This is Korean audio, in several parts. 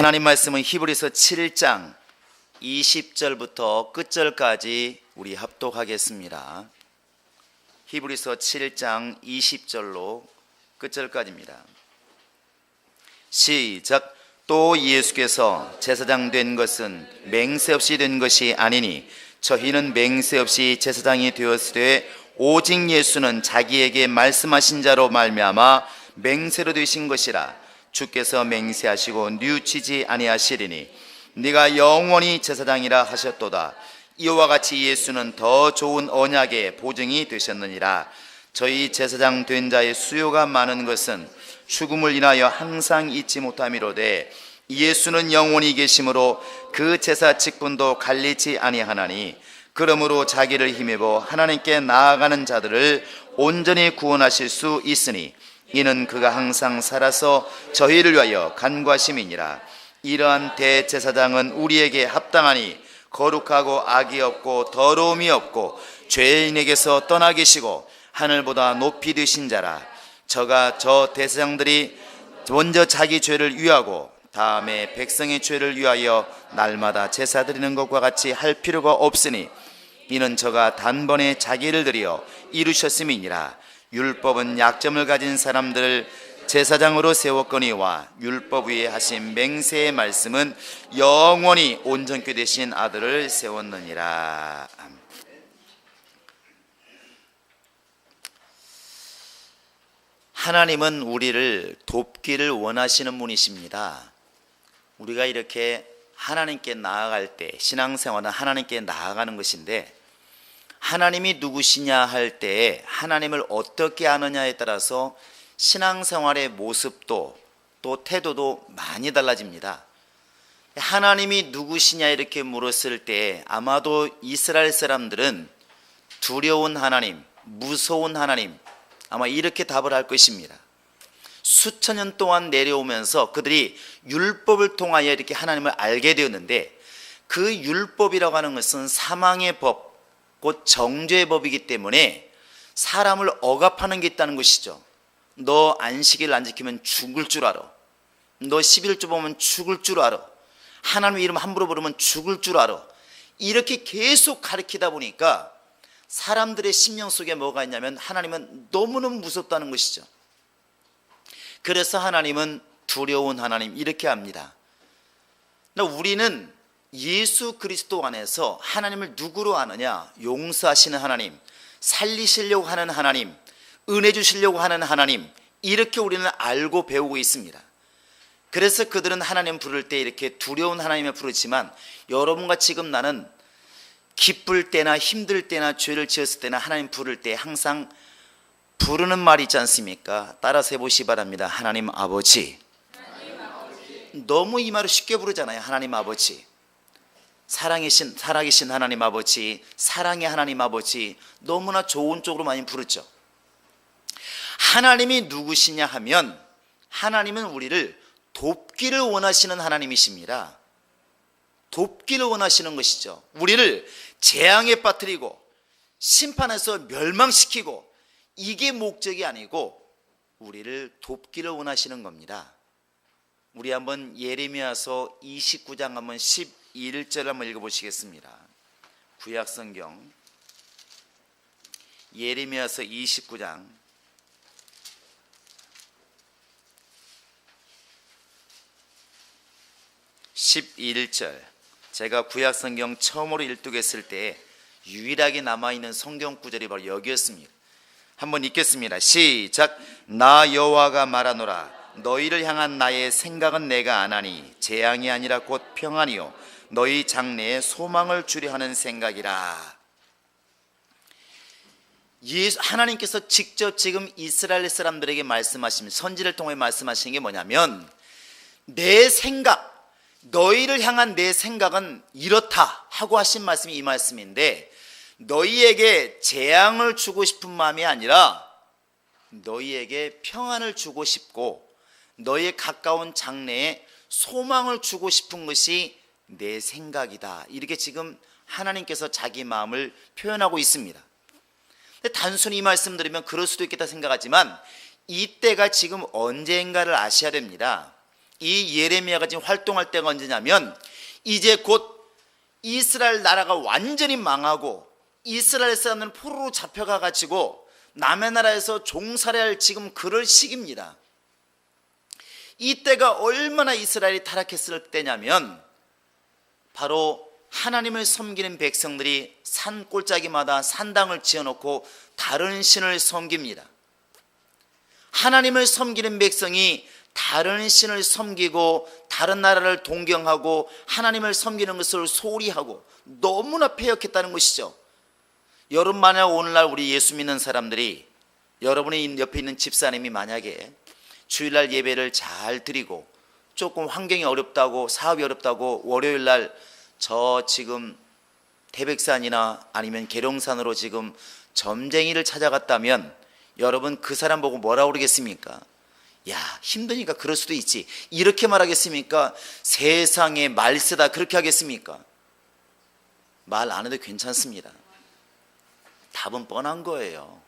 하나님 말씀은 히브리서 7장 20절부터 끝절까지 우리 합독하겠습니다. 히브리서 7장 20절로 끝절까지입니다. 시작. 또 예수께서 제사장 된 것은 맹세 없이 된 것이 아니니 저희는 맹세 없이 제사장이 되었으되 오직 예수는 자기에게 말씀하신 자로 말미암아 맹세로 되신 것이라. 주께서 맹세하시고 뉘우치지 아니하시리니 네가 영원히 제사장이라 하셨도다. 이와 같이 예수는 더 좋은 언약의 보증이 되셨느니라. 저희 제사장 된 자의 수요가 많은 것은 죽음을 인하여 항상 잊지 못함이로되 예수는 영원히 계심으로 그 제사 직분도 갈리지 아니하나니 그러므로 자기를 힘입어 하나님께 나아가는 자들을 온전히 구원하실 수 있으니 이는 그가 항상 살아서 저희를 위하여 간구하심이니라. 이러한 대제사장은 우리에게 합당하니 거룩하고 악이 없고 더러움이 없고 죄인에게서 떠나 계시고 하늘보다 높이 드신 자라. 저 대제사장들이 먼저 자기 죄를 위하고 다음에 백성의 죄를 위하여 날마다 제사 드리는 것과 같이 할 필요가 없으니 이는 저가 단번에 자기를 드려 이루셨음이니라. 율법은 약점을 가진 사람들을 제사장으로 세웠거니와 율법 위에 하신 맹세의 말씀은 영원히 온전케 되신 아들을 세웠느니라. 하나님은 우리를 돕기를 원하시는 분이십니다. 우리가 이렇게 하나님께 나아갈 때 신앙생활은 하나님께 나아가는 것인데 하나님이 누구시냐 할 때에 하나님을 어떻게 아느냐에 따라서 신앙생활의 모습도 또 태도도 많이 달라집니다. 하나님이 누구시냐 이렇게 물었을 때 아마도 이스라엘 사람들은 두려운 하나님, 무서운 하나님 아마 이렇게 답을 할 것입니다. 수천 년 동안 내려오면서 그들이 율법을 통하여 이렇게 하나님을 알게 되었는데 그 율법이라고 하는 것은 사망의 법, 곧 정죄의 법이기 때문에 사람을 억압하는 게 있다는 것이죠. 너 안식일 안 지키면 죽을 줄 알아. 너 11조 보면 죽을 줄 알아. 하나님 이름 함부로 부르면 죽을 줄 알아. 이렇게 계속 가르치다 보니까 사람들의 심령 속에 뭐가 있냐면 하나님은 너무너무 무섭다는 것이죠. 그래서 하나님은 두려운 하나님 이렇게 합니다. 우리는 예수 그리스도 안에서 하나님을 누구로 아느냐? 용서하시는 하나님, 살리시려고 하는 하나님, 은혜 주시려고 하는 하나님, 이렇게 우리는 알고 배우고 있습니다. 그래서 그들은 하나님 부를 때 이렇게 두려운 하나님을 부르지만 여러분과 지금 나는 기쁠 때나 힘들 때나 죄를 지었을 때나 하나님 부를 때 항상 부르는 말이 있지 않습니까? 따라서 해보시기 바랍니다. 하나님 아버지. 너무 이 말을 쉽게 부르잖아요. 하나님 아버지. 살아계신 하나님 아버지, 사랑의 하나님 아버지, 너무나 좋은 쪽으로 많이 부르죠. 하나님이 누구시냐 하면 하나님은 우리를 돕기를 원하시는 하나님이십니다. 돕기를 원하시는 것이죠. 우리를 재앙에 빠뜨리고 심판해서 멸망시키고 이게 목적이 아니고 우리를 돕기를 원하시는 겁니다. 우리 한번 예레미야서 29장 한번 11절 한번 읽어보시겠습니다. 구약성경 예레미야서 29장 11절. 제가 구약성경 처음으로 일독했을 때 유일하게 남아있는 성경 구절이 바로 여기였습니다. 한번 읽겠습니다. 시작. 나 여호와가 말하노라. 너희를 향한 나의 생각은 내가 아나니 재앙이 아니라 곧 평안이요 너희 장래에 소망을 주려 하는 생각이라. 하나님께서 직접 지금 이스라엘 사람들에게 말씀하신 선지를 통해 말씀하신 게 뭐냐면 내 생각, 너희를 향한 내 생각은 이렇다 하고 하신 말씀이 이 말씀인데 너희에게 재앙을 주고 싶은 마음이 아니라 너희에게 평안을 주고 싶고 너희의 가까운 장래에 소망을 주고 싶은 것이 내 생각이다. 이렇게 지금 하나님께서 자기 마음을 표현하고 있습니다. 근데 단순히 이 말씀 들으면 그럴 수도 있겠다 생각하지만 이때가 지금 언제인가를 아셔야 됩니다. 이 예레미야가 지금 활동할 때가 언제냐면 이제 곧 이스라엘 나라가 완전히 망하고 이스라엘 사람들은 포로로 잡혀가 가지고 남의 나라에서 종살이할 지금 그럴 시기입니다. 이때가 얼마나 이스라엘이 타락했을 때냐면 바로 하나님을 섬기는 백성들이 산 꼴짜기마다 산당을 지어놓고 다른 신을 섬깁니다. 하나님을 섬기는 백성이 다른 신을 섬기고 다른 나라를 동경하고 하나님을 섬기는 것을 소홀히 하고 너무나 패역했다는 것이죠. 여러분, 만약 오늘날 우리 예수 믿는 사람들이, 여러분의 옆에 있는 집사님이 만약에 주일날 예배를 잘 드리고 조금 환경이 어렵다고, 사업이 어렵다고 월요일날 저 지금 태백산이나 아니면 계룡산으로 지금 점쟁이를 찾아갔다면 여러분 그 사람 보고 뭐라고 그러겠습니까? 야, 힘드니까 그럴 수도 있지, 이렇게 말하겠습니까? 세상에 말 쓰다 그렇게 하겠습니까? 말 안 해도 괜찮습니다. 답은 뻔한 거예요.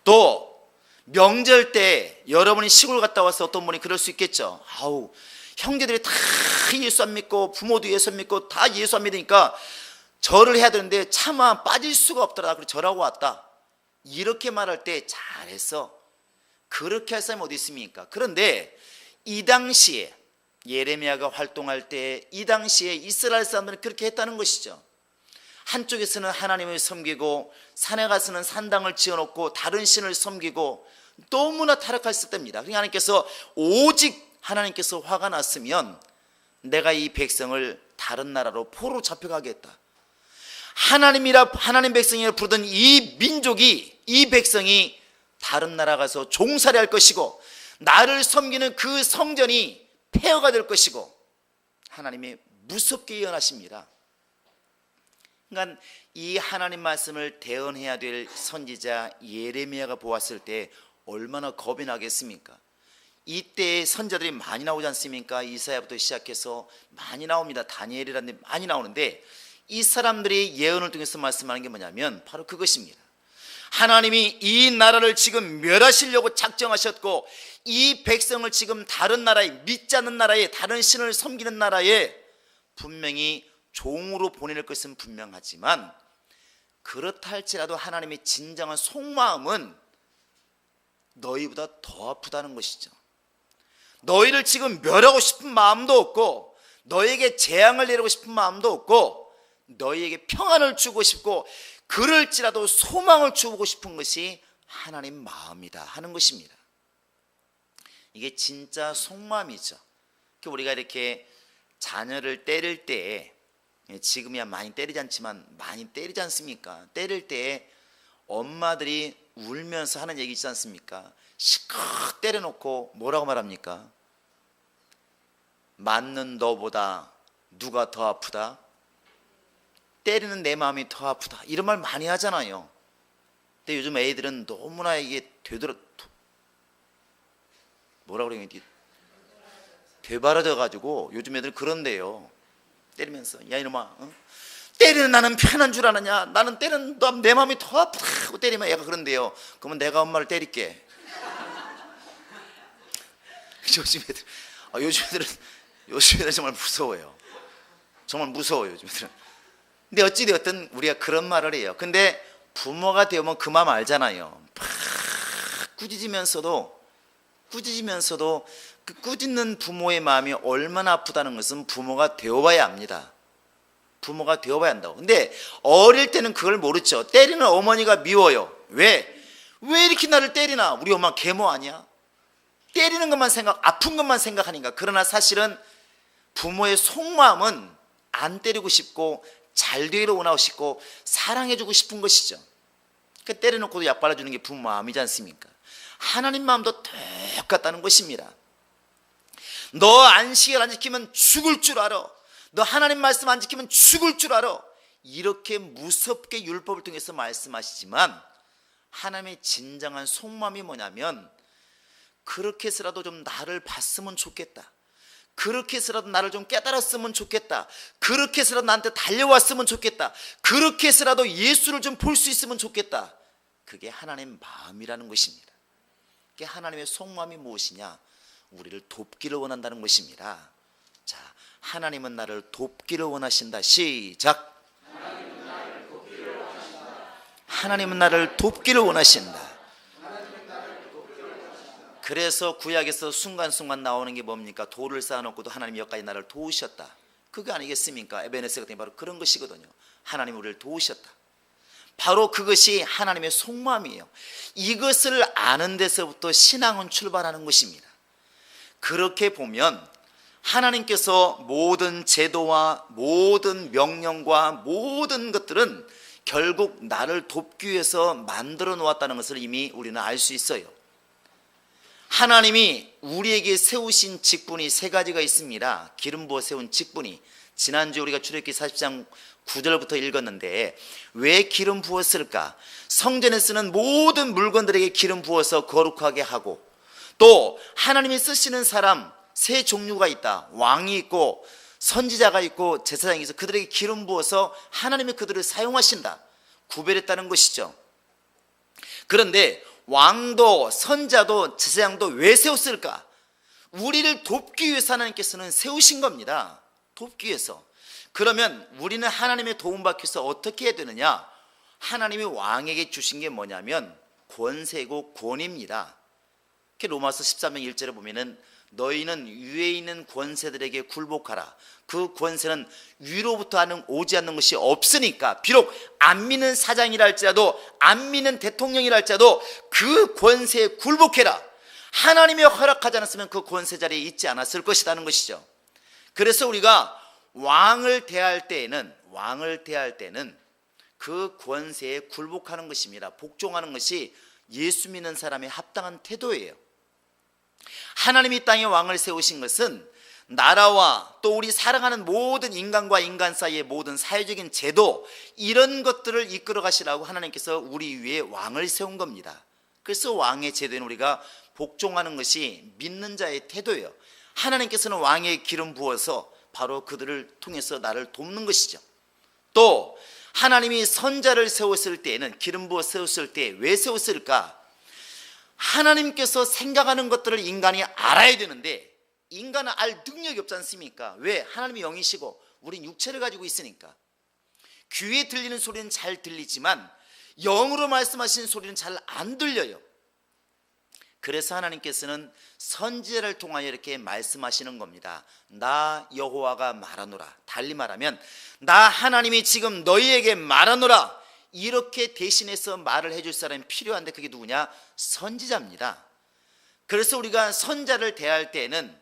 또 명절 때 여러분이 시골 갔다 와서 어떤 분이 그럴 수 있겠죠. 아우, 형제들이 다 예수 안 믿고 부모도 예수 안 믿고 다 예수 안 믿으니까 절을 해야 되는데 차마 빠질 수가 없더라, 그래서 절하고 왔다, 이렇게 말할 때 잘했어, 그렇게 할 사람이 어디 있습니까? 그런데 이 당시에 예레미야가 활동할 때 이 당시에 이스라엘 사람들은 그렇게 했다는 것이죠. 한쪽에서는 하나님을 섬기고 산에 가서는 산당을 지어놓고 다른 신을 섬기고 너무나 타락했을 때입니다. 그러니까 하나님께서 오직 하나님께서 화가 났으면 내가 이 백성을 다른 나라로 포로 잡혀가겠다, 하나님 백성이라 부르던 이 민족이, 이 백성이 다른 나라 가서 종살이 할 것이고 나를 섬기는 그 성전이 폐허가 될 것이고 하나님이 무섭게 예언하십니다. 그러니까 이 하나님 말씀을 대언해야 될 선지자 예레미야가 보았을 때 얼마나 겁이 나겠습니까? 이때 선자들이 많이 나오지 않습니까? 이사야부터 시작해서 많이 나옵니다. 다니엘이라는 데 많이 나오는데 이 사람들이 예언을 통해서 말씀하는 게 뭐냐면 바로 그것입니다. 하나님이 이 나라를 지금 멸하시려고 작정하셨고 이 백성을 지금 다른 나라에, 믿지 않는 나라에, 다른 신을 섬기는 나라에 분명히 종으로 보낼 것은 분명하지만 그렇다 할지라도 하나님의 진정한 속마음은 너희보다 더 아프다는 것이죠. 너희를 지금 멸하고 싶은 마음도 없고 너희에게 재앙을 내리고 싶은 마음도 없고 너희에게 평안을 주고 싶고 그럴지라도 소망을 주고 싶은 것이 하나님 마음이다 하는 것입니다. 이게 진짜 속마음이죠. 우리가 이렇게 자녀를 때릴 때, 지금이야 많이 때리지 않지만 많이 때리지 않습니까? 때릴 때 엄마들이 울면서 하는 얘기 있지 않습니까? 실컷 때려놓고 뭐라고 말합니까? 맞는 너보다 누가 더 아프다? 때리는 내 마음이 더 아프다, 이런 말 많이 하잖아요. 근데 요즘 애들은 너무나 이게 뭐라고 그래요? 되바라져 가지고 요즘 애들 그런데요. 때리면서 야 이놈아, 때리는 나는 편한 줄 아느냐, 나는 때리는 내 마음이 더 아프다고 때리면 얘가 그런데요. 그러면 내가 엄마를 때릴게. 요즘 애들은 정말 무서워요. 정말 무서워요 요즘 애들은. 근데 어찌되었든 우리가 그런 말을 해요. 근데 부모가 되면 그 마음 알잖아요. 막 꾸짖으면서도 그 꾸짖는 부모의 마음이 얼마나 아프다는 것은 부모가 되어봐야 압니다. 부모가 되어봐야 한다고. 근데 어릴 때는 그걸 모르죠. 때리는 어머니가 미워요. 왜 이렇게 나를 때리나? 우리 엄마 계모 아니야? 때리는 것만 아픈 것만 생각하니까. 그러나 사실은 부모의 속마음은 안 때리고 싶고 잘 되기를 원하고 싶고 사랑해주고 싶은 것이죠. 그러니까 때려놓고도 약 발라주는 게 부모 마음이지 않습니까? 하나님 마음도 똑같다는 것입니다. 너 안식일 안 지키면 죽을 줄 알아. 너 하나님 말씀 안 지키면 죽을 줄 알아. 이렇게 무섭게 율법을 통해서 말씀하시지만 하나님의 진정한 속마음이 뭐냐면 그렇게 해서라도 좀 나를 봤으면 좋겠다, 그렇게 해서라도 나를 좀 깨달았으면 좋겠다, 그렇게 해서라도 나한테 달려왔으면 좋겠다, 그렇게 해서라도 예수를 좀 볼 수 있으면 좋겠다. 그게 하나님의 마음이라는 것입니다. 그게 하나님의 속마음이 무엇이냐? 우리를 돕기를 원한다는 것입니다. 자, 하나님은 나를 돕기를 원하신다. 시작. 하나님은 나를 돕기를 원하신다. 그래서 구약에서 순간순간 나오는 게 뭡니까? 돌을 쌓아놓고도 하나님이 여기까지 나를 도우셨다. 그거 아니겠습니까? 에베네스 같은 게 바로 그런 것이거든요. 하나님 우리를 도우셨다. 바로 그것이 하나님의 속마음이에요. 이것을 아는 데서부터 신앙은 출발하는 것입니다. 그렇게 보면 하나님께서 모든 제도와 모든 명령과 모든 것들은 결국 나를 돕기 위해서 만들어 놓았다는 것을 이미 우리는 알 수 있어요. 하나님이 우리에게 세우신 직분이 세 가지가 있습니다. 기름 부어 세운 직분이, 지난주에 우리가 출애굽기 40장 9절부터 읽었는데 왜 기름 부었을까? 성전에 쓰는 모든 물건들에게 기름 부어서 거룩하게 하고, 또 하나님이 쓰시는 사람 세 종류가 있다. 왕이 있고 선지자가 있고 제사장이 있어 그들에게 기름 부어서 하나님이 그들을 사용하신다. 구별했다는 것이죠. 그런데 왕도 선자도 제사장도 왜 세웠을까? 우리를 돕기 위해서 하나님께서는 세우신 겁니다. 돕기 위해서. 그러면 우리는 하나님의 도움받기 위해서 어떻게 해야 되느냐? 하나님이 왕에게 주신 게 뭐냐면 권세고 권위입니다. 로마서 13장 1절에 보면은 너희는 위에 있는 권세들에게 굴복하라. 그 권세는 위로부터 오지 않는 것이 없으니까, 비록 안 믿는 사장이라 할지라도 안 믿는 대통령이라 할지라도 그 권세에 굴복해라. 하나님이 허락하지 않았으면 그 권세 자리에 있지 않았을 것이라는 것이죠. 그래서 우리가 왕을 대할 때에는 그 권세에 굴복하는 것입니다. 복종하는 것이 예수 믿는 사람의 합당한 태도예요. 하나님이 땅에 왕을 세우신 것은 나라와 또 우리 살아가는 모든 인간과 인간 사이의 모든 사회적인 제도, 이런 것들을 이끌어 가시라고 하나님께서 우리 위에 왕을 세운 겁니다. 그래서 왕의 제도에는 우리가 복종하는 것이 믿는 자의 태도예요. 하나님께서는 왕의 기름 부어서 바로 그들을 통해서 나를 돕는 것이죠. 또 하나님이 선자를 세웠을 때에는, 기름 부어 세웠을 때 왜 세웠을까? 하나님께서 생각하는 것들을 인간이 알아야 되는데 인간은 알 능력이 없지 않습니까? 왜? 하나님이 영이시고 우린 육체를 가지고 있으니까. 귀에 들리는 소리는 잘 들리지만 영으로 말씀하시는 소리는 잘 안 들려요. 그래서 하나님께서는 선지자를 통하여 이렇게 말씀하시는 겁니다. 나 여호와가 말하노라. 달리 말하면 나 하나님이 지금 너희에게 말하노라. 이렇게 대신해서 말을 해줄 사람이 필요한데 그게 누구냐? 선지자입니다. 그래서 우리가 선자를 대할 때에는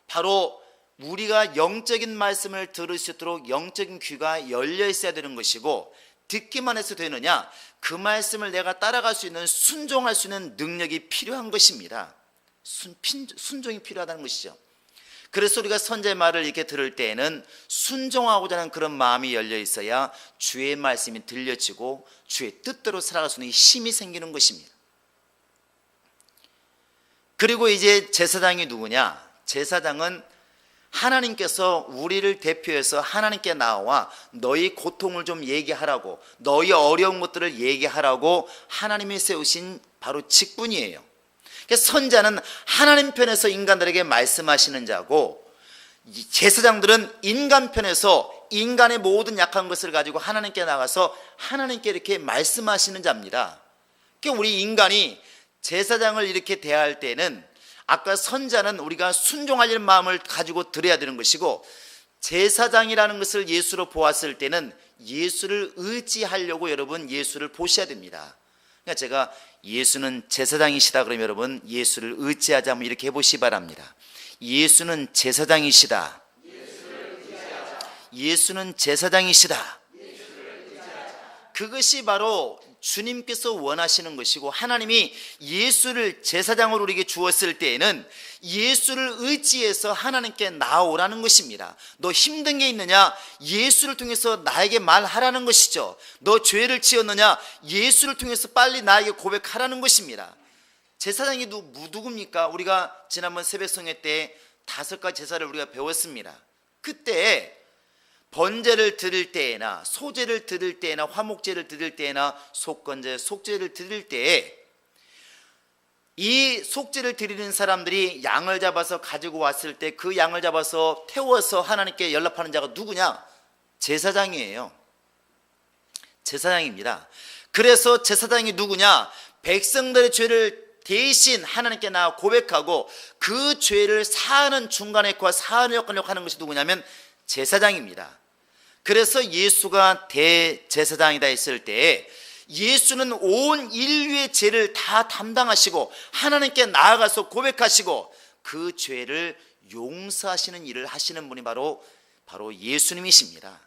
바로 우리가 영적인 말씀을 들을 수 있도록 영적인 귀가 열려 있어야 되는 것이고, 듣기만 해서 되느냐? 그 말씀을 내가 따라갈 수 있는, 순종할 수 있는 능력이 필요한 것입니다. 순종이 필요하다는 것이죠. 그래서 우리가 선지자의 말을 이렇게 들을 때에는 순종하고자 하는 그런 마음이 열려 있어야 주의 말씀이 들려지고 주의 뜻대로 살아갈 수 있는 힘이 생기는 것입니다. 그리고 이제 제사장이 누구냐? 제사장은 하나님께서 우리를 대표해서 하나님께 나와 너희 고통을 좀 얘기하라고, 너희 어려운 것들을 얘기하라고 하나님이 세우신 바로 직분이에요. 선자는 하나님 편에서 인간들에게 말씀하시는 자고, 제사장들은 인간 편에서 인간의 모든 약한 것을 가지고 하나님께 나가서 하나님께 이렇게 말씀하시는 자입니다. 그러니까 우리 인간이 제사장을 이렇게 대할 때는, 아까 선자는 우리가 순종할 마음을 가지고 드려야 되는 것이고, 제사장이라는 것을 예수로 보았을 때는 예수를 의지하려고 여러분 예수를 보셔야 됩니다. 그러니까 제가 예수는 제사장이시다 그러면 여러분 예수를 의지하자면 이렇게 해보시기 바랍니다. 예수는 제사장이시다. 예수는 제사장이시다. 그것이 바로 주님께서 원하시는 것이고, 하나님이 예수를 제사장으로 우리에게 주었을 때에는 예수를 의지해서 하나님께 나오라는 것입니다. 너 힘든 게 있느냐? 예수를 통해서 나에게 말하라는 것이죠. 너 죄를 지었느냐? 예수를 통해서 빨리 나에게 고백하라는 것입니다. 제사장이 누굽니까? 우리가 지난번 새벽송회 때 5가지 제사를 우리가 배웠습니다. 그때 번제를 드릴 때에나 소제를 드릴 때에나 화목제를 드릴 때에나 속건제, 속제를 드릴 때에 이 속죄를 드리는 사람들이 양을 잡아서 가지고 왔을 때 그 양을 잡아서 태워서 하나님께 연락하는 자가 누구냐? 제사장이에요. 제사장입니다. 그래서 제사장이 누구냐? 백성들의 죄를 대신 하나님께 나아 고백하고 그 죄를 사하는 중간에 그 사하는 역할을 하는 것이 누구냐면 제사장입니다. 그래서 예수가 대제사장이다 했을 때 예수는 온 인류의 죄를 다 담당하시고 하나님께 나아가서 고백하시고 그 죄를 용서하시는 일을 하시는 분이 바로 예수님이십니다.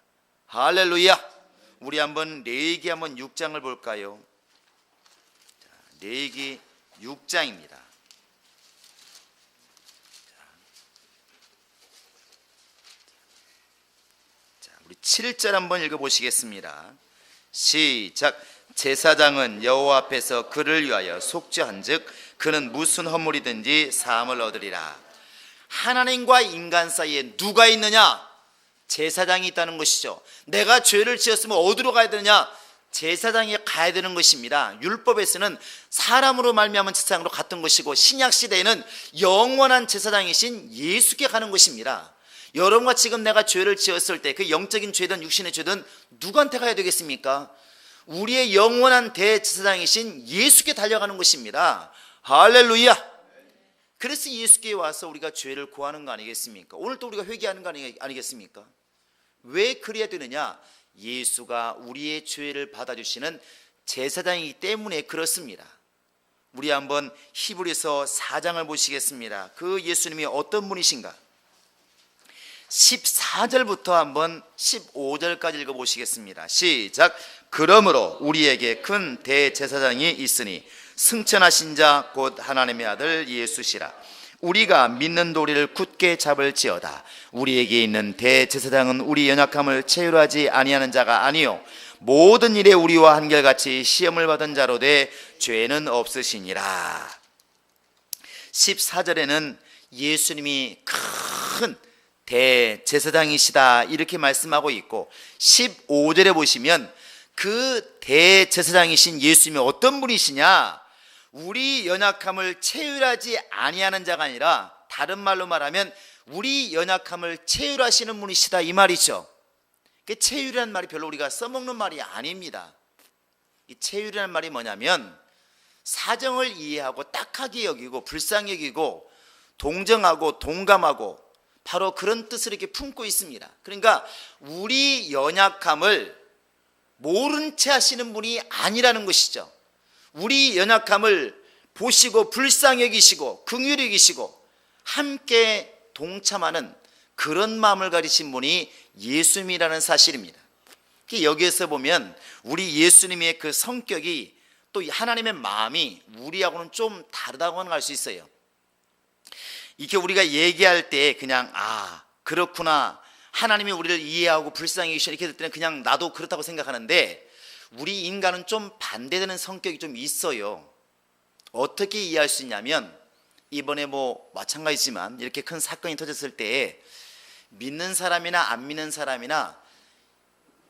할렐루야. 우리 한번 레위기 한번 6장을 볼까요? 레위기 6장입니다. 우리 7절 한번 읽어보시겠습니다. 시작. 제사장은 여호와 앞에서 그를 위하여 속죄한즉 그는 무슨 허물이든지 사함을 얻으리라. 하나님과 인간 사이에 누가 있느냐? 제사장이 있다는 것이죠. 내가 죄를 지었으면 어디로 가야 되느냐? 제사장이 가야 되는 것입니다. 율법에서는 사람으로 말미암은 제사장으로 갔던 것이고 신약 시대에는 영원한 제사장이신 예수께 가는 것입니다. 여러분과 지금 내가 죄를 지었을 때 그 영적인 죄든 육신의 죄든 누구한테 가야 되겠습니까? 우리의 영원한 대제사장이신 예수께 달려가는 것입니다. 할렐루야. 그래서 예수께 와서 우리가 죄를 구하는 거 아니겠습니까? 오늘 또 우리가 회개하는 거 아니겠습니까? 왜 그래야 되느냐? 예수가 우리의 죄를 받아주시는 제사장이기 때문에 그렇습니다. 우리 한번 히브리서 4장을 보시겠습니다. 그 예수님이 어떤 분이신가? 14절부터 한번 15절까지 읽어보시겠습니다. 시작. 그러므로 우리에게 큰 대제사장이 있으니 승천하신 자 곧 하나님의 아들 예수시라. 우리가 믿는 도리를 굳게 잡을지어다. 우리에게 있는 대제사장은 우리 연약함을 체휼하지 아니하는 자가 아니요 모든 일에 우리와 한결같이 시험을 받은 자로 돼 죄는 없으시니라. 14절에는 예수님이 큰 대제사장이시다 이렇게 말씀하고 있고 15절에 보시면 그 대제사장이신 예수님이 어떤 분이시냐? 우리 연약함을 체휼하지 아니하는 자가 아니라 다른 말로 말하면 우리 연약함을 체휼하시는 분이시다 이 말이죠. 그 체휼이라는 말이 별로 우리가 써먹는 말이 아닙니다. 이 체휼이라는 말이 뭐냐면 사정을 이해하고 딱하게 여기고 불쌍히 여기고 동정하고 동감하고 바로 그런 뜻을 이렇게 품고 있습니다. 그러니까 우리 연약함을 모른 채 하시는 분이 아니라는 것이죠. 우리 연약함을 보시고 불쌍히 여기시고 긍휼히 여기시고 함께 동참하는 그런 마음을 가지신 분이 예수님이라는 사실입니다. 여기에서 보면 우리 예수님의 그 성격이 또 하나님의 마음이 우리하고는 좀 다르다고는 알 수 있어요. 이렇게 우리가 얘기할 때 그냥 그렇구나 하나님이 우리를 이해하고 불쌍히 여기시는 이렇게 될 때는 그냥 나도 그렇다고 생각하는데 우리 인간은 좀 반대되는 성격이 좀 있어요. 어떻게 이해할 수 있냐면 이번에 마찬가지지만 이렇게 큰 사건이 터졌을 때 믿는 사람이나 안 믿는 사람이나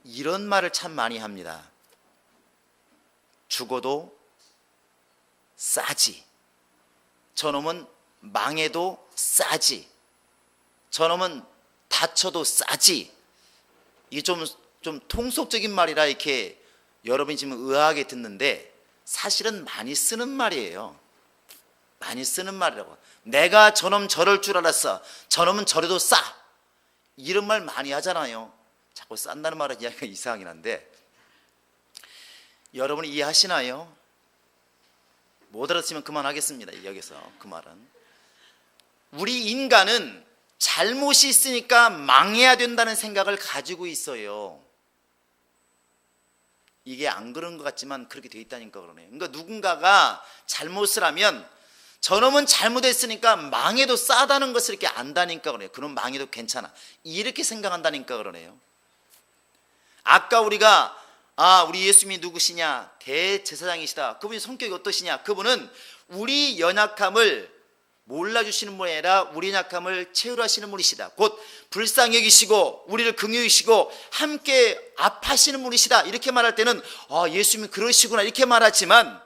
이런 말을 참 많이 합니다. 죽어도 싸지. 저놈은 망해도 싸지. 저놈은 다쳐도 싸지. 이게 좀 통속적인 말이라 이렇게 여러분이 지금 의아하게 듣는데 사실은 많이 쓰는 말이에요. 많이 쓰는 말이라고. 내가 저놈 저럴 줄 알았어. 저놈은 저래도 싸. 이런 말 많이 하잖아요. 자꾸 싼다는 말은 이야기가 이상하긴 한데 여러분 이해하시나요? 못 알았으면 그만하겠습니다. 여기서 그 말은 우리 인간은 잘못이 있으니까 망해야 된다는 생각을 가지고 있어요. 이게 안 그런 것 같지만 그렇게 돼 있다니까 그러네요. 그러니까 누군가가 잘못을 하면 저놈은 잘못했으니까 망해도 싸다는 것을 이렇게 안다니까 그래요. 그럼 망해도 괜찮아 이렇게 생각한다니까 그러네요. 아까 우리가 우리 예수님이 누구시냐? 대제사장이시다. 그분이 성격이 어떠시냐? 그분은 우리 연약함을 몰라주시는 분이 아니라 우리 연약함을 체휼하시는 분이시다. 곧 불쌍히 여기시고 우리를 긍휼히 여기시고 함께 아파하시는 분이시다. 이렇게 말할 때는 예수님이 그러시구나 이렇게 말하지만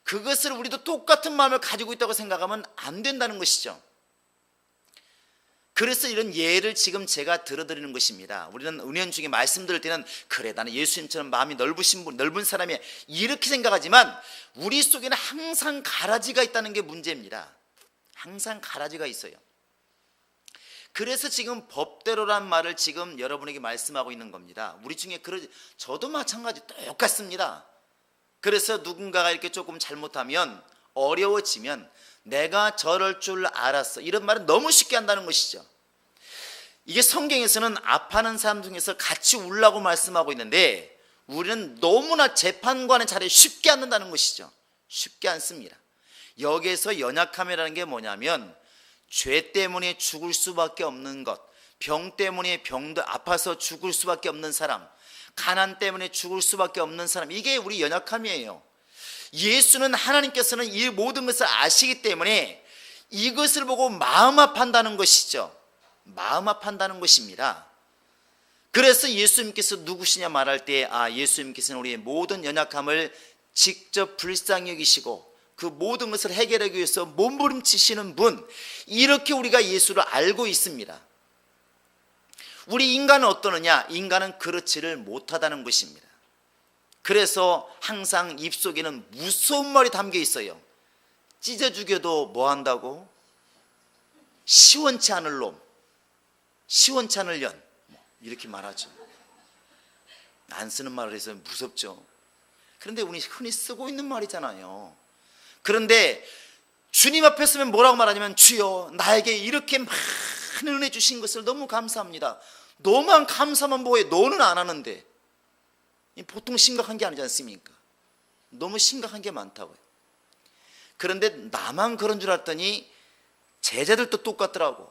그것을 우리도 똑같은 마음을 가지고 있다고 생각하면 안 된다는 것이죠. 그래서 이런 예를 지금 제가 들어드리는 것입니다. 우리는 은연 중에 말씀드릴 때는 그래 나는 예수님처럼 마음이 넓으신 분, 넓은 사람이야 이렇게 생각하지만 우리 속에는 항상 가라지가 있다는 게 문제입니다. 항상 가라지가 있어요. 그래서 지금 법대로란 말을 지금 여러분에게 말씀하고 있는 겁니다. 우리 중에 저도 마찬가지 똑같습니다. 그래서 누군가가 이렇게 조금 잘못하면 어려워지면 내가 저럴 줄 알았어 이런 말은 너무 쉽게 한다는 것이죠. 이게 성경에서는 아파하는 사람 중에서 같이 울라고 말씀하고 있는데 우리는 너무나 재판관의 자리에 쉽게 앉는다는 것이죠. 쉽게 앉습니다. 여기에서 연약함이라는 게 뭐냐면 죄 때문에 죽을 수밖에 없는 것, 병 때문에 아파서 죽을 수밖에 없는 사람, 가난 때문에 죽을 수밖에 없는 사람, 이게 우리 연약함이에요. 예수는 하나님께서는 이 모든 것을 아시기 때문에 이것을 보고 마음 아파한다는 것이죠. 마음 아파한다는 것입니다. 그래서 예수님께서 누구시냐 말할 때 예수님께서는 우리의 모든 연약함을 직접 불쌍히 여기시고 그 모든 것을 해결하기 위해서 몸부림치시는 분, 이렇게 우리가 예수를 알고 있습니다. 우리 인간은 어떠느냐? 인간은 그렇지를 못하다는 것입니다. 그래서 항상 입속에는 무서운 말이 담겨 있어요. 찢어 죽여도 뭐 한다고? 시원치 않을 놈, 시원치 않을 년, 이렇게 말하죠. 안 쓰는 말을 해서 무섭죠. 그런데 우리 흔히 쓰고 있는 말이잖아요. 그런데 주님 앞에 서면 뭐라고 말하냐면 주여 나에게 이렇게 많은 은혜 주신 것을 너무 감사합니다. 너만 감사만 뭐해 너는 안 하는데. 보통 심각한 게 아니지 않습니까? 너무 심각한 게 많다고요. 그런데 나만 그런 줄 알았더니 제자들도 똑같더라고.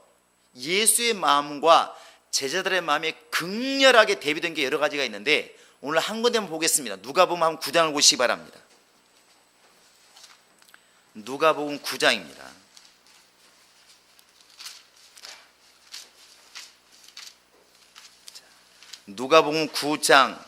예수의 마음과 제자들의 마음이 극렬하게 대비된 게 여러 가지가 있는데 오늘 한 군데만 보겠습니다. 누가복음 한 9장을 보시기 바랍니다. 누가복음 9장입니다. 누가복음 9장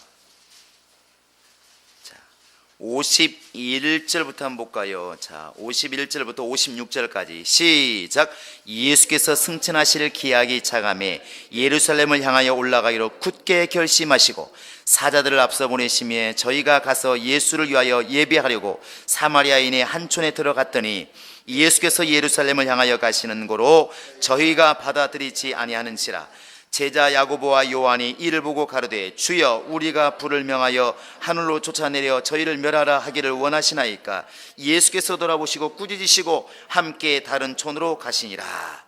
51절부터 한번 볼까요? 51절부터 56절까지 시작. 예수께서 승천하실 기약이 차감해 예루살렘을 향하여 올라가기로 굳게 결심하시고 사자들을 앞서 보내시며 저희가 가서 예수를 위하여 예배하려고 사마리아인의 한 촌에 들어갔더니 예수께서 예루살렘을 향하여 가시는 고로 저희가 받아들이지 아니하는지라. 제자 야고보와 요한이 이를 보고 가로되 주여 우리가 불을 명하여 하늘로 쫓아내려 저희를 멸하라 하기를 원하시나이까. 예수께서 돌아보시고 꾸짖으시고 함께 다른 촌으로 가시니라.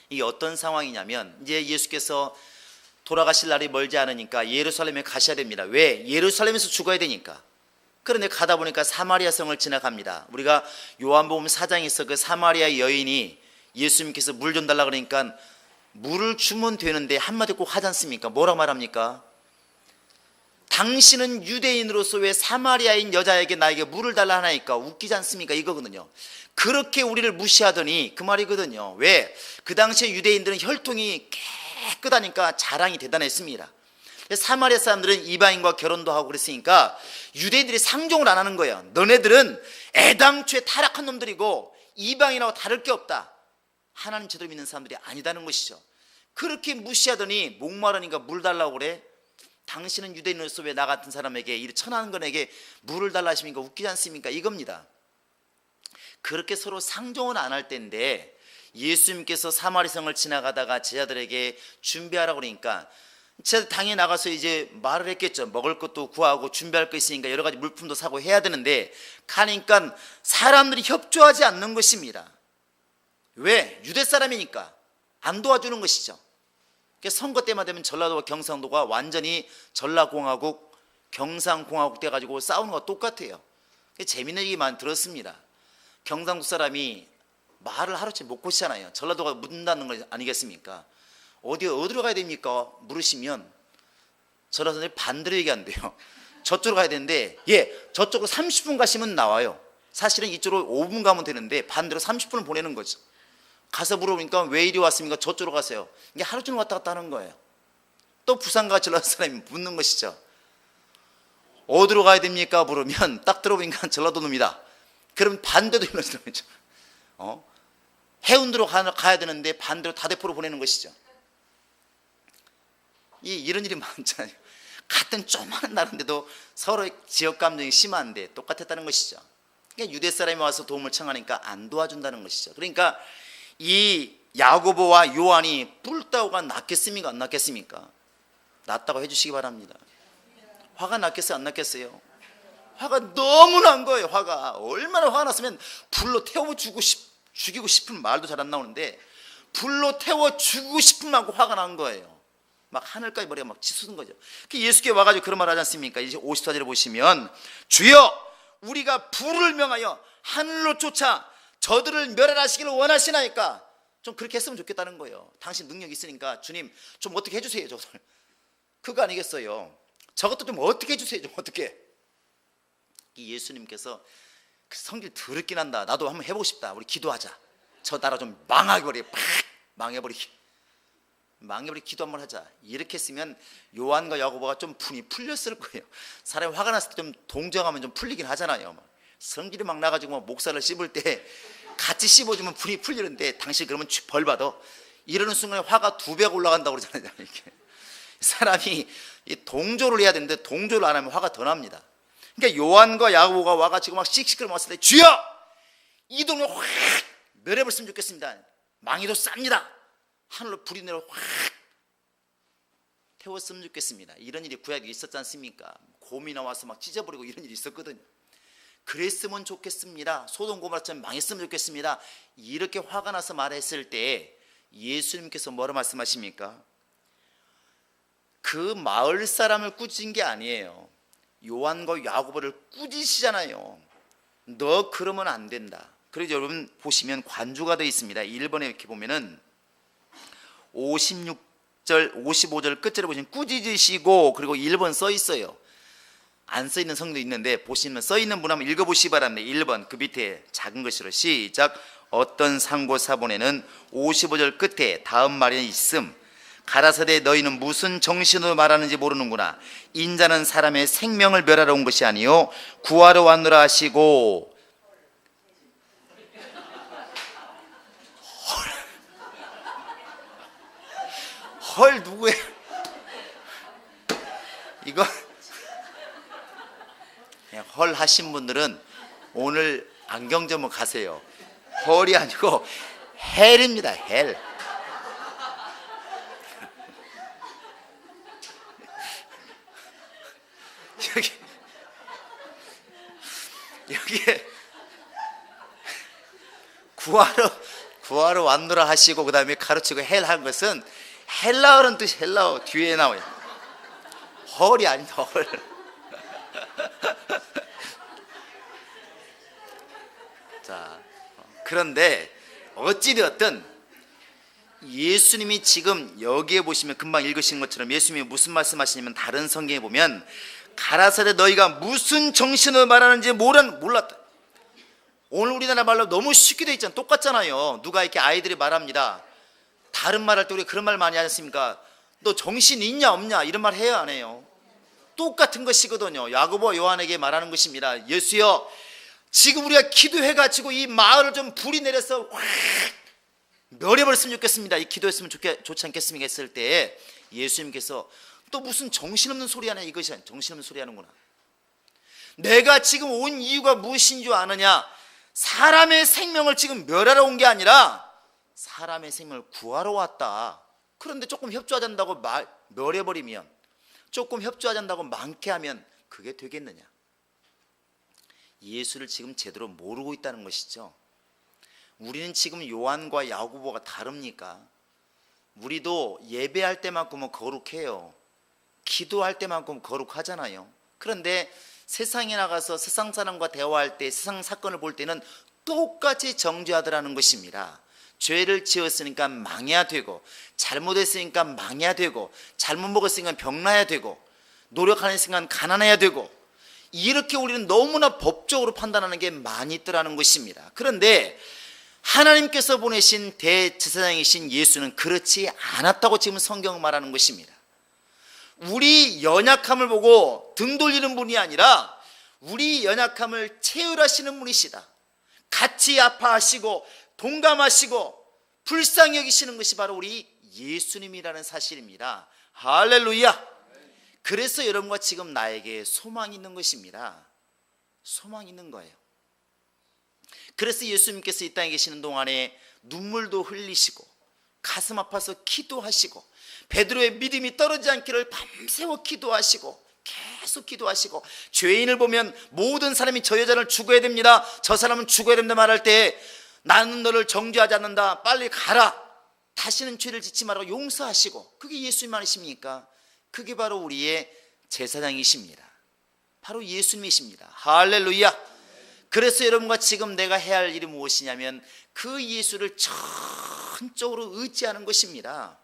이게 어떤 상황이냐면 이제 예수께서 돌아가실 날이 멀지 않으니까 예루살렘에 가셔야 됩니다. 왜? 예루살렘에서 죽어야 되니까. 그런데 가다 보니까 사마리아 성을 지나갑니다. 우리가 요한복음 4장에서 그 사마리아 여인이 예수님께서 물 좀 달라 그러니까 물을 주면 되는데 한마디 꼭 하지 않습니까? 뭐라 말합니까? 당신은 유대인으로서 왜 사마리아인 여자에게 나에게 물을 달라 하나이까? 웃기지 않습니까? 이거거든요. 그렇게 우리를 무시하더니 그 말이거든요. 왜? 그 당시에 유대인들은 혈통이 깨끗하니까 자랑이 대단했습니다. 사마리아 사람들은 이방인과 결혼도 하고 그랬으니까 유대인들이 상종을 안 하는 거예요. 너네들은 애당초에 타락한 놈들이고 이방인하고 다를 게 없다. 하나님 제대로 믿는 사람들이 아니다는 것이죠. 그렇게 무시하더니 목마르니까 물 달라고 그래. 당신은 유대인으로서 왜 나 같은 사람에게 이 천한 건에게 물을 달라 하십니까? 웃기지 않습니까? 이겁니다. 그렇게 서로 상종은 안 할 때인데 예수님께서 사마리성을 지나가다가 제자들에게 준비하라고 그러니까 제가 당연히 나가서 이제 말을 했겠죠. 먹을 것도 구하고 준비할 거 있으니까 여러 가지 물품도 사고 해야 되는데 가니까 사람들이 협조하지 않는 것입니다. 왜? 유대 사람이니까 안 도와주는 것이죠. 선거 때만 되면 전라도와 경상도가 완전히 전라공화국, 경상공화국 돼가지고 싸우는 거와 똑같아요. 재미있는 얘기만 들었습니다. 경상도 사람이 말을 하루치 못 고치잖아요. 전라도가 묻는다는 거 아니겠습니까? 어디로 가야 됩니까? 물으시면 전라도 사람들이 반대로 얘기한대요. 저쪽으로 가야 되는데 저쪽으로 30분 가시면 나와요. 사실은 이쪽으로 5분 가면 되는데 반대로 30분을 보내는 거죠. 가서 물어보니까 왜 이리 왔습니까? 저쪽으로 가세요. 이게 하루 종일 왔다 갔다 하는 거예요. 또 부산과 전라도 사람이 묻는 것이죠. 어디로 가야 됩니까? 물으면 딱 들어보니까 전라도 놈이다. 그러면 반대도 이러시는 거죠. 해운대로 가야 되는데 반대로 다대포로 보내는 것이죠. 이런 일이 많잖아요. 같은 조그마한 나라인데도 서로 지역 감정이 심한데 똑같았다는 것이죠. 그러니까 유대 사람이 와서 도움을 청하니까 안 도와준다는 것이죠. 그러니까 이 야고보와 요한이 뿔따오가 낫겠습니까? 안 낫겠습니까? 낫다고 해주시기 바랍니다. 화가 났겠어요? 안 났겠어요? 화가 너무 난 거예요. 화가 얼마나 화가 났으면 불로 태워 죽이고 싶은 말도 잘 안 나오는데 불로 태워 죽이고 싶은 만큼 화가 난 거예요. 막 하늘까지 머리가 막 치솟은 거죠. 예수께 와가지고 그런 말 하지 않습니까? 이제 54절에 보시면 주여 우리가 불을 명하여 하늘로 쫓아 저들을 멸하시기를 원하시나이까. 좀 그렇게 했으면 좋겠다는 거예요. 당신 능력이 있으니까 주님 좀 어떻게 해주세요. 저걸. 그거 아니겠어요. 저것도 좀 어떻게 해주세요. 좀 어떻게. 이 예수님께서 그 성질 더럽긴 한다. 나도 한번 해보고 싶다. 우리 기도하자. 저 나라 좀 망해버리게 팍 망해버리게 기도 한번 하자. 이렇게 했으면 요한과 야고보가 좀 분이 풀렸을 거예요. 사람이 화가 났을 때 좀 동정하면 좀 풀리긴 하잖아요. 성질이 막 나가지고 목살을 씹을 때 같이 씹어주면 분이 풀리는데 당신 그러면 벌 받아. 이러는 순간에 화가 2배가 올라간다고 그러잖아요. 이렇게. 사람이 동조를 해야 되는데 동조를 안 하면 화가 더 납니다. 그러니까 요한과 야고보가 와가지고 막 씩씩거리고 왔을 때 주여 이 동네 확 멸해버렸으면 좋겠습니다. 망해도 쌉니다. 하늘로 불이 내려 확 태웠으면 좋겠습니다. 이런 일이 구약에 있었지 않습니까? 곰이 나와서 막 찢어버리고 이런 일이 있었거든요. 그랬으면 좋겠습니다. 소돔 고모라처럼 망했으면 좋겠습니다. 이렇게 화가 나서 말했을 때 예수님께서 뭐라 말씀하십니까? 그 마을 사람을 꾸짖은 게 아니에요. 요한과 야고보를 꾸짖으시잖아요. 너 그러면 안 된다. 그래서 여러분 보시면 관주가 되어 있습니다. 1번에 이렇게 보면은 56절 55절 끝절에 보시면 꾸짖으시고 그리고 1번 써 있어요. 안 써 있는 성도 있는데 보시면 써 있는 분 한번 읽어보시기 바랍니다. 1번 그 밑에 작은 글씨로 시작. 어떤 상고사본에는 55절 끝에 다음 말이 있음. 가라사대 너희는 무슨 정신으로 말하는지 모르는구나. 인자는 사람의 생명을 멸하러 온 것이 아니요 구하러 왔노라 하시고. 헐 누구예요? 이거 그냥 헐 하신 분들은 오늘 안경점을 가세요. 헐이 아니고 헬입니다. 헬. 여기에 구하러 왔노라 하시고 그 다음에 가르치고 헬 한 것은 헬라어는 뜻이 헬라어 뒤에 나와요. 헐이 아니다. 헐. 자, 그런데 어찌되었든 예수님이 지금 여기에 보시면 금방 읽으신 것처럼 예수님이 무슨 말씀하시냐면 다른 성경에 보면 가라사대 너희가 무슨 정신을 말하는지 몰랐다. 오늘 우리나라 말로 너무 쉽게 돼 있잖아요. 똑같잖아요. 누가 이렇게 아이들이 말합니다. 다른 말 할 때 우리 그런 말 많이 하지 않습니까? 너 정신 있냐 없냐 이런 말 해요 안 해요? 똑같은 것이거든요. 야고보 요한에게 말하는 것입니다. 예수여 지금 우리가 기도해가지고 이 마을을 좀 불이 내려서 확 멸해버렸으면 좋겠습니다. 이 기도했으면 좋지 않겠습니까? 했을 때 예수님께서 또 무슨 정신없는 소리 하냐. 이것이 정신없는 소리 하는구나. 내가 지금 온 이유가 무엇인 줄 아느냐. 사람의 생명을 지금 멸하러 온 게 아니라 사람의 생명을 구하러 왔다. 그런데 조금 협조하지 않는다고 멸해버리면, 조금 협조하지 않는다고 많게 하면 그게 되겠느냐. 예수를 지금 제대로 모르고 있다는 것이죠. 우리는 지금 요한과 야고보가 다릅니까? 우리도 예배할 때만큼은 거룩해요. 기도할 때만큼 거룩하잖아요. 그런데 세상에 나가서 세상 사람과 대화할 때, 세상 사건을 볼 때는 똑같이 정죄하더라는 것입니다. 죄를 지었으니까 망해야 되고, 잘못했으니까 망해야 되고, 잘못 먹었으니까 병나야 되고, 노력하는 순간 가난해야 되고, 이렇게 우리는 너무나 법적으로 판단하는 게 많이 있더라는 것입니다. 그런데 하나님께서 보내신 대제사장이신 예수는 그렇지 않았다고 지금 성경은 말하는 것입니다. 우리 연약함을 보고 등 돌리는 분이 아니라 우리 연약함을 체휼하시는 분이시다. 같이 아파하시고 동감하시고 불쌍히 여기시는 것이 바로 우리 예수님이라는 사실입니다. 할렐루야. 그래서 여러분과 지금 나에게 소망이 있는 것입니다. 소망이 있는 거예요. 그래서 예수님께서 이 땅에 계시는 동안에 눈물도 흘리시고 가슴 아파서 기도하시고 베드로의 믿음이 떨어지지 않기를 밤새워 기도하시고 계속 기도하시고 죄인을 보면 모든 사람이 저 여자를 죽어야 됩니다, 저 사람은 죽어야 됩니다 말할 때 나는 너를 정죄하지 않는다, 빨리 가라, 다시는 죄를 짓지 말라고 용서하시고, 그게 예수님 아니십니까? 그게 바로 우리의 제사장이십니다. 바로 예수님이십니다. 할렐루야. 그래서 여러분과 지금 내가 해야 할 일이 무엇이냐면 그 예수를 전적으로 의지하는 것입니다.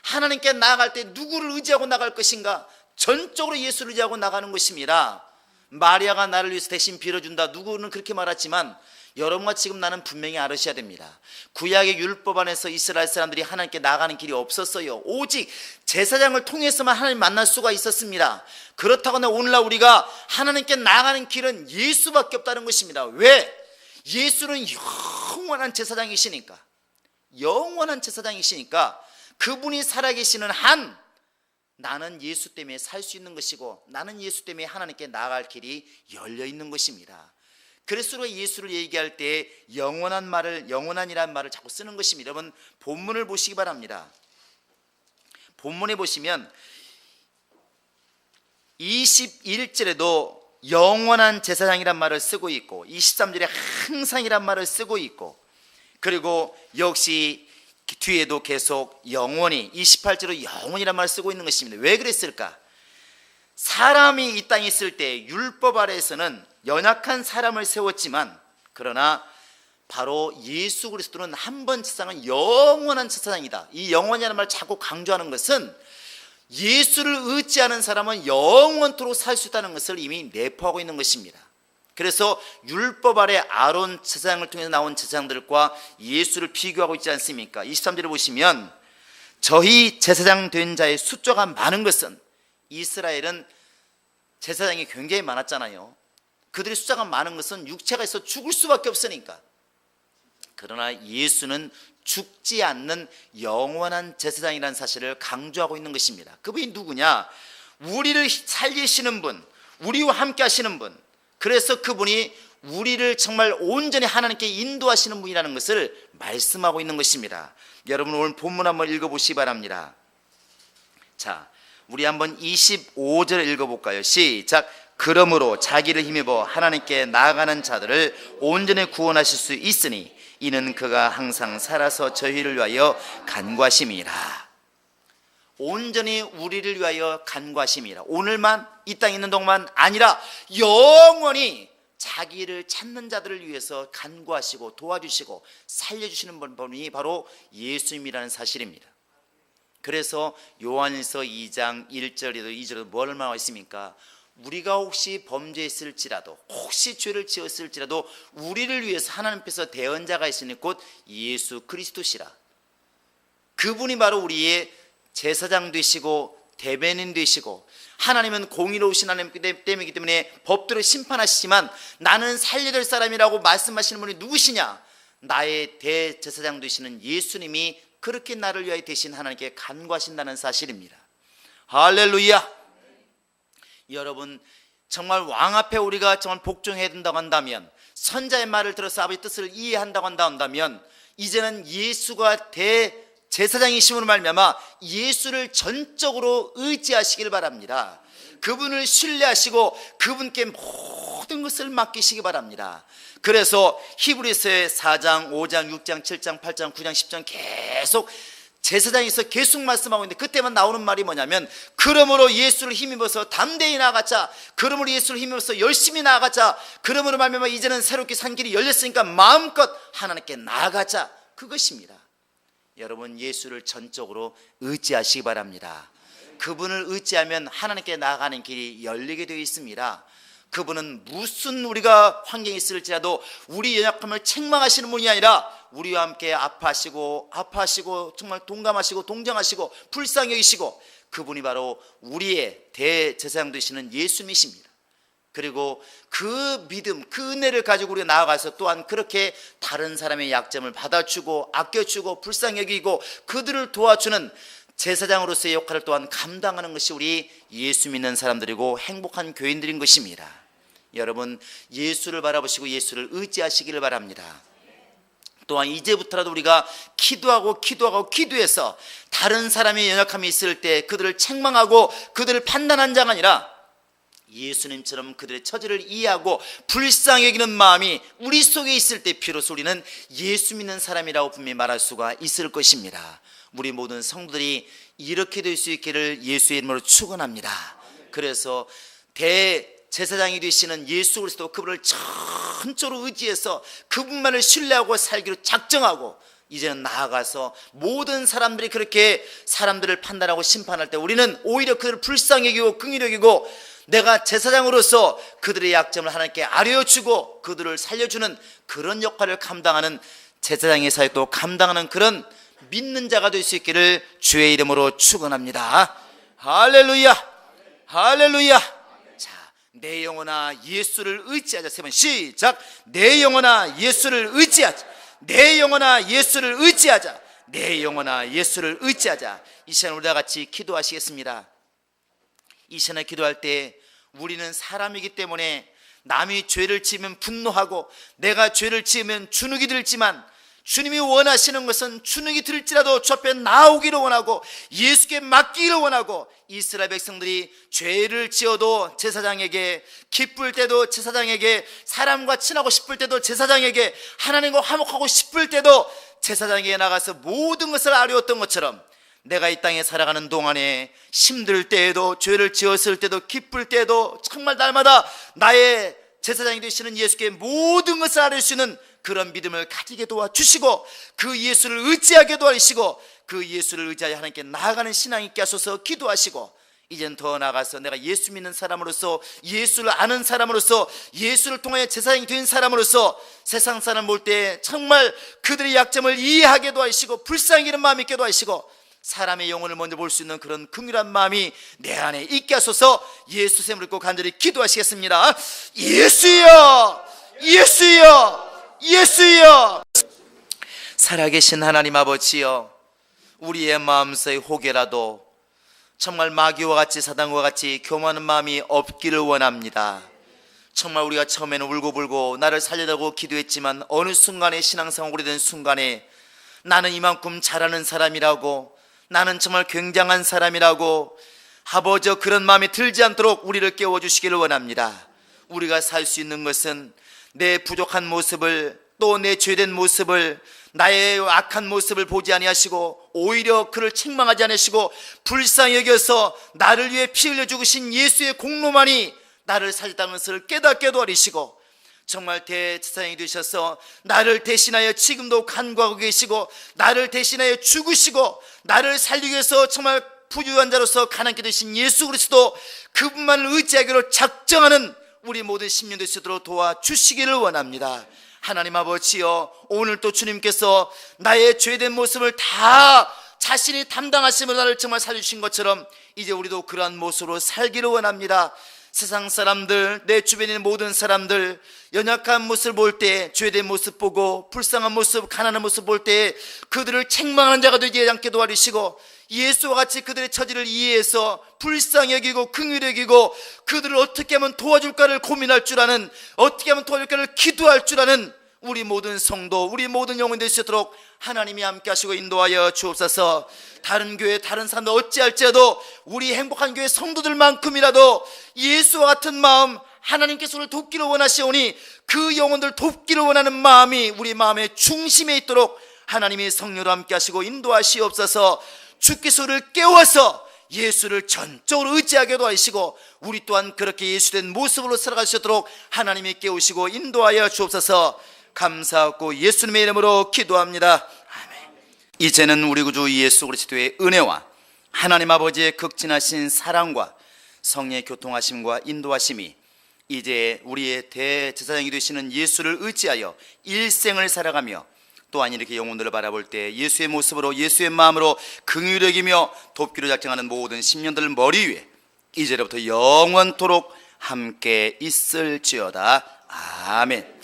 하나님께 나아갈 때 누구를 의지하고 나갈 것인가? 전적으로 예수를 의지하고 나가는 것입니다. 마리아가 나를 위해서 대신 빌어준다, 누구는 그렇게 말하지만 여러분과 지금 나는 분명히 알으셔야 됩니다. 구약의 율법 안에서 이스라엘 사람들이 하나님께 나가는 길이 없었어요. 오직 제사장을 통해서만 하나님 만날 수가 있었습니다. 그렇다고 오늘날 우리가 하나님께 나가는 길은 예수밖에 없다는 것입니다. 왜? 예수는 영원한 제사장이시니까. 영원한 제사장이시니까 그분이 살아계시는 한 나는 예수 때문에 살 수 있는 것이고 나는 예수 때문에 하나님께 나아갈 길이 열려 있는 것입니다. 그래서 우리가 예수를 얘기할 때 영원한이라는 말을 자꾸 쓰는 것입니다. 여러분 본문을 보시기 바랍니다. 본문에 보시면 21절에도 영원한 제사장이란 말을 쓰고 있고 23절에 항상이란 말을 쓰고 있고, 그리고 역시 뒤에도 계속 영원히 28절로 영원이란 말을 쓰고 있는 것입니다. 왜 그랬을까? 사람이 이 땅에 있을 때 율법 아래에서는 연약한 사람을 세웠지만, 그러나 바로 예수 그리스도는 한 번 제사장은 영원한 제사장이다. 이 영원이라는 말을 자꾸 강조하는 것은 예수를 의지하는 사람은 영원토록 살 수 있다는 것을 이미 내포하고 있는 것입니다. 그래서 율법 아래 아론 제사장을 통해서 나온 제사장들과 예수를 비교하고 있지 않습니까? 23절을 보시면 저희 제사장 된 자의 숫자가 많은 것은, 이스라엘은 제사장이 굉장히 많았잖아요. 그들의 숫자가 많은 것은 육체가 있어 죽을 수밖에 없으니까. 그러나 예수는 죽지 않는 영원한 제사장이라는 사실을 강조하고 있는 것입니다. 그분이 누구냐? 우리를 살리시는 분, 우리와 함께 하시는 분. 그래서 그분이 우리를 정말 온전히 하나님께 인도하시는 분이라는 것을 말씀하고 있는 것입니다. 여러분 오늘 본문 한번 읽어보시기 바랍니다. 자, 우리 한번 25절을 읽어볼까요? 시작. 그러므로 자기를 힘입어 하나님께 나아가는 자들을 온전히 구원하실 수 있으니 이는 그가 항상 살아서 저희를 위하여 간구하심이라. 온전히 우리를 위하여 간구하심이라. 오늘만 이 땅에 있는 동안 아니라 영원히 자기를 찾는 자들을 위해서 간구하시고 도와주시고 살려주시는 분이 바로 예수님이라는 사실입니다. 그래서 요한일서 2장 1절에도 2절에도 뭘 말하고 있습니까? 우리가 혹시 범죄했을지라도, 혹시 죄를 지었을지라도 우리를 위해서 하나님께서 대언자가 있으니 곧 예수 그리스도시라. 그분이 바로 우리의 제사장 되시고 대변인 되시고, 하나님은 공의로우신 하나님이기 때문에 법대로 심판하시지만 나는 살려야 될 사람이라고 말씀하시는 분이 누구시냐? 나의 대제사장 되시는 예수님이 그렇게 나를 위하여 대신 하나님께 간구하신다는 사실입니다. 할렐루야. 여러분 정말 왕 앞에 우리가 정말 복종해야 된다고 한다면, 선자의 말을 들어서 아버지의 뜻을 이해한다고 한다면, 이제는 예수가 대제사장이심으로 말미암아 예수를 전적으로 의지하시길 바랍니다. 그분을 신뢰하시고 그분께 모든 것을 맡기시기 바랍니다. 그래서 히브리서의 4장, 5장, 6장, 7장, 8장, 9장, 10장 계속 제사장에서 계속 말씀하고 있는데, 그때만 나오는 말이 뭐냐면 그러므로 예수를 힘입어서 담대히 나아가자, 그러므로 예수를 힘입어서 열심히 나아가자, 그러므로 말미암아 이제는 새롭게 산 길이 열렸으니까 마음껏 하나님께 나아가자, 그것입니다. 여러분 예수를 전적으로 의지하시기 바랍니다. 그분을 의지하면 하나님께 나아가는 길이 열리게 되어 있습니다. 그분은 무슨 우리가 환경이 있을지라도 우리 연약함을 책망하시는 분이 아니라 우리와 함께 아파하시고 정말 동감하시고 동정하시고 불쌍히 여기시고, 그분이 바로 우리의 대제사장 되시는 예수님이십니다. 그리고 그 믿음, 그 은혜를 가지고 우리가 나아가서 또한 그렇게 다른 사람의 약점을 받아주고 아껴주고 불쌍히 여기고 그들을 도와주는 제사장으로서의 역할을 또한 감당하는 것이 우리 예수 믿는 사람들이고 행복한 교인들인 것입니다. 여러분, 예수를 바라보시고 예수를 의지하시기를 바랍니다. 또한 이제부터라도 우리가 기도해서 다른 사람의 연약함이 있을 때 그들을 책망하고 그들을 판단한 자가 아니라 예수님처럼 그들의 처지를 이해하고 불쌍히 여기는 마음이 우리 속에 있을 때 비로소 우리는 예수 믿는 사람이라고 분명히 말할 수가 있을 것입니다. 우리 모든 성도들이 이렇게 될 수 있기를 예수의 이름으로 축원합니다. 그래서 대제사장이 되시는 예수 그리스도, 그분을 전적으로 의지해서 그분만을 신뢰하고 살기로 작정하고 이제는 나아가서 모든 사람들이 그렇게 사람들을 판단하고 심판할 때 우리는 오히려 그들을 불쌍히 여기고 긍휼히 여기고 내가 제사장으로서 그들의 약점을 하나님께 아뢰어주고 그들을 살려주는 그런 역할을 감당하는 제사장의 사역도 감당하는 그런 믿는 자가 될 수 있기를 주의 이름으로 축원합니다. 할렐루야, 할렐루야. 자, 내 영혼아 예수를 의지하자. 세 번 시작. 내 영혼아 예수를 의지하자. 내 영혼아 예수를 의지하자. 내 영혼아 예수를 의지하자. 이 시간 우리 다 같이 기도하시겠습니다. 이 시간에 기도할 때 우리는 사람이기 때문에 남이 죄를 지으면 분노하고 내가 죄를 지으면 주눅이 들지만 주님이 원하시는 것은 주눅이 들지라도 주 앞에 나오기를 원하고 예수께 맡기기를 원하고, 이스라엘 백성들이 죄를 지어도 제사장에게, 기쁠 때도 제사장에게, 사람과 친하고 싶을 때도 제사장에게, 하나님과 화목하고 싶을 때도 제사장에게 나가서 모든 것을 아뢰었던 것처럼 내가 이 땅에 살아가는 동안에 힘들 때에도, 죄를 지었을 때도, 기쁠 때도 정말 날마다 나의 제사장이 되시는 예수께 모든 것을 아뢰 수 있는 그런 믿음을 가지게 도와주시고 그 예수를 의지하게 도와주시고 그 예수를 의지하여 하나님께 나아가는 신앙 있게 하소서 기도하시고, 이젠 더 나아가서 내가 예수 믿는 사람으로서, 예수를 아는 사람으로서, 예수를 통하여 제사장이 된 사람으로서 세상 사람 볼 때 정말 그들의 약점을 이해하게 도와주시고 불쌍히 여기는 마음 있게 도와주시고 사람의 영혼을 먼저 볼 수 있는 그런 긍휼한 마음이 내 안에 있게 하소서. 예수 샘을 읽고 간절히 기도하시겠습니다. 예수여, 예수여, 예수여. 살아계신 하나님 아버지여, 우리의 마음속에 혹여라도 정말 마귀와 같이 사단과 같이 교만한 마음이 없기를 원합니다. 정말 우리가 처음에는 울고불고 나를 살려달라고 기도했지만 어느 순간에 신앙생활 오래된 순간에 나는 이만큼 잘하는 사람이라고, 나는 정말 굉장한 사람이라고 아버지 그런 마음이 들지 않도록 우리를 깨워주시기를 원합니다. 우리가 살 수 있는 것은 내 부족한 모습을, 또 내 죄된 모습을, 나의 악한 모습을 보지 아니하시고 오히려 그를 책망하지 않으시고 불쌍히 여겨서 나를 위해 피 흘려 죽으신 예수의 공로만이 나를 살렸다는 것을 깨닫게 도와주시고, 정말 대제사장이 되셔서 나를 대신하여 지금도 간구하고 계시고 나를 대신하여 죽으시고 나를 살리기 위해서 정말 부유한 자로서 가난케 되신 예수 그리스도, 그분만을 의지하기로 작정하는 우리 모든 심령 될 수 있도록 도와주시기를 원합니다. 하나님 아버지여, 오늘 또 주님께서 나의 죄된 모습을 다 자신이 담당하심으로 나를 정말 살려주신 것처럼 이제 우리도 그러한 모습으로 살기를 원합니다. 세상 사람들, 내 주변에 있는 모든 사람들 연약한 모습을 볼 때, 죄된 모습 보고 불쌍한 모습, 가난한 모습 볼 때 그들을 책망하는 자가 되지 않게 도와주시고 예수와 같이 그들의 처지를 이해해서 불쌍히 여기고 긍휼히 여기고 그들을 어떻게 하면 도와줄까를 고민할 줄 아는, 어떻게 하면 도와줄까를 기도할 줄 아는 우리 모든 성도, 우리 모든 영혼 될 수 있도록 하나님이 함께 하시고 인도하여 주옵소서. 다른 교회, 다른 사람들 어찌할지라도 우리 행복한 교회 성도들만큼이라도 예수와 같은 마음, 하나님께서 우리를 돕기를 원하시오니 그 영혼들 돕기를 원하는 마음이 우리 마음의 중심에 있도록 하나님이 성령으로 함께 하시고 인도하시옵소서. 주께서 우리를 깨워서 예수를 전적으로 의지하게 도와주시고 우리 또한 그렇게 예수된 모습으로 살아갈 수 있도록 하나님이 깨우시고 인도하여 주옵소서. 감사하고 예수님의 이름으로 기도합니다. 아멘. 이제는 우리 구주 예수 그리스도의 은혜와 하나님 아버지의 극진하신 사랑과 성령의 교통하심과 인도하심이 이제 우리의 대제사장이 되시는 예수를 의지하여 일생을 살아가며 또한 이렇게 영혼들을 바라볼 때 예수의 모습으로 예수의 마음으로 긍휼히 여기며 돕기로 작정하는 모든 심령들 머리 위에 이제로부터 영원토록 함께 있을지어다. 아멘.